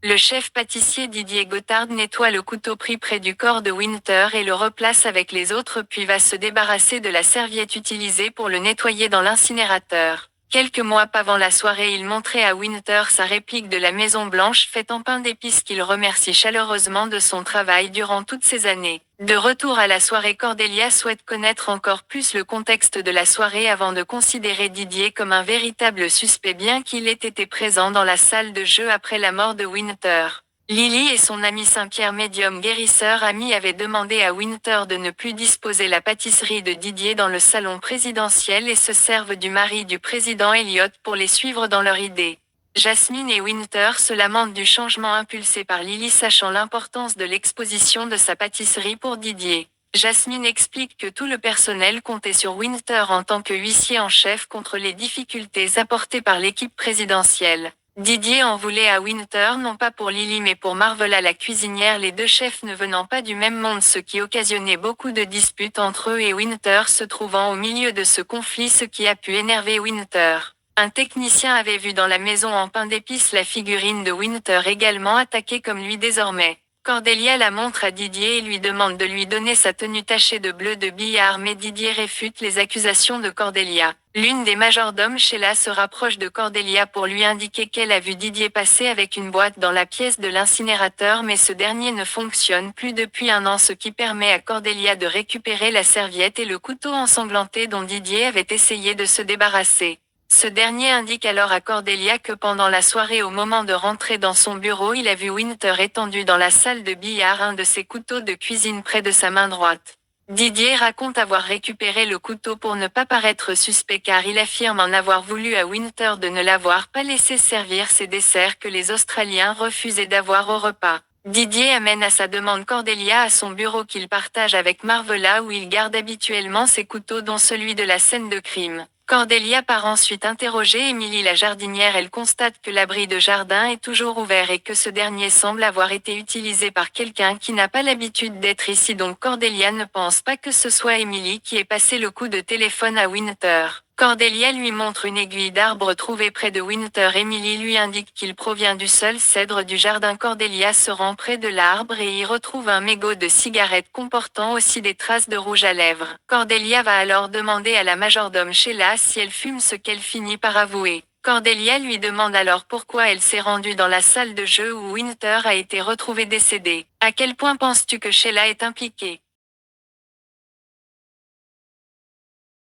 Le chef pâtissier Didier Gothard nettoie le couteau pris près du corps de Winter et le replace avec les autres puis va se débarrasser de la serviette utilisée pour le nettoyer dans l'incinérateur. Quelques mois avant la soirée, il montrait à Winter sa réplique de la Maison Blanche faite en pain d'épices qu'il remercie chaleureusement de son travail durant toutes ces années. De retour à la soirée, Cordelia souhaite connaître encore plus le contexte de la soirée avant de considérer Didier comme un véritable suspect bien qu'il ait été présent dans la salle de jeu après la mort de Winter. Lily et son ami Saint-Pierre médium guérisseur ami avaient demandé à Winter de ne plus disposer la pâtisserie de Didier dans le salon présidentiel et se servent du mari du président Elliot pour les suivre dans leur idée. Jasmine et Winter se lamentent du changement impulsé par Lily sachant l'importance de l'exposition de sa pâtisserie pour Didier. Jasmine explique que tout le personnel comptait sur Winter en tant que huissier en chef contre les difficultés apportées par l'équipe présidentielle. Didier en voulait à Winter non pas pour Lily mais pour Marvella la cuisinière, les deux chefs ne venant pas du même monde, ce qui occasionnait beaucoup de disputes entre eux et Winter se trouvant au milieu de ce conflit, ce qui a pu énerver Winter. Un technicien avait vu dans la maison en pain d'épices la figurine de Winter également attaquée comme lui désormais. Cordelia la montre à Didier et lui demande de lui donner sa tenue tachée de bleu de billard, mais Didier réfute les accusations de Cordelia. L'une des majordomes, Sheila, se rapproche de Cordelia pour lui indiquer qu'elle a vu Didier passer avec une boîte dans la pièce de l'incinérateur, mais ce dernier ne fonctionne plus depuis un an, ce qui permet à Cordelia de récupérer la serviette et le couteau ensanglanté dont Didier avait essayé de se débarrasser. Ce dernier indique alors à Cordelia que pendant la soirée, au moment de rentrer dans son bureau, il a vu Winter étendu dans la salle de billard, un de ses couteaux de cuisine près de sa main droite. Didier raconte avoir récupéré le couteau pour ne pas paraître suspect car il affirme en avoir voulu à Winter de ne l'avoir pas laissé servir ses desserts que les Australiens refusaient d'avoir au repas. Didier amène à sa demande Cordelia à son bureau qu'il partage avec Marvella où il garde habituellement ses couteaux dont celui de la scène de crime. Cordelia part ensuite interroger Emily la jardinière. Elle constate que l'abri de jardin est toujours ouvert et que ce dernier semble avoir été utilisé par quelqu'un qui n'a pas l'habitude d'être ici, donc Cordelia ne pense pas que ce soit Emily qui ait passé le coup de téléphone à Winter. Cordelia lui montre une aiguille d'arbre trouvée près de Winter. Emily lui indique qu'il provient du seul cèdre du jardin. Cordelia se rend près de l'arbre et y retrouve un mégot de cigarette comportant aussi des traces de rouge à lèvres. Cordelia va alors demander à la majordome Sheila si elle fume, ce qu'elle finit par avouer. Cordelia lui demande alors pourquoi elle s'est rendue dans la salle de jeu où Winter a été retrouvé décédé. À quel point penses-tu que Sheila est impliquée ?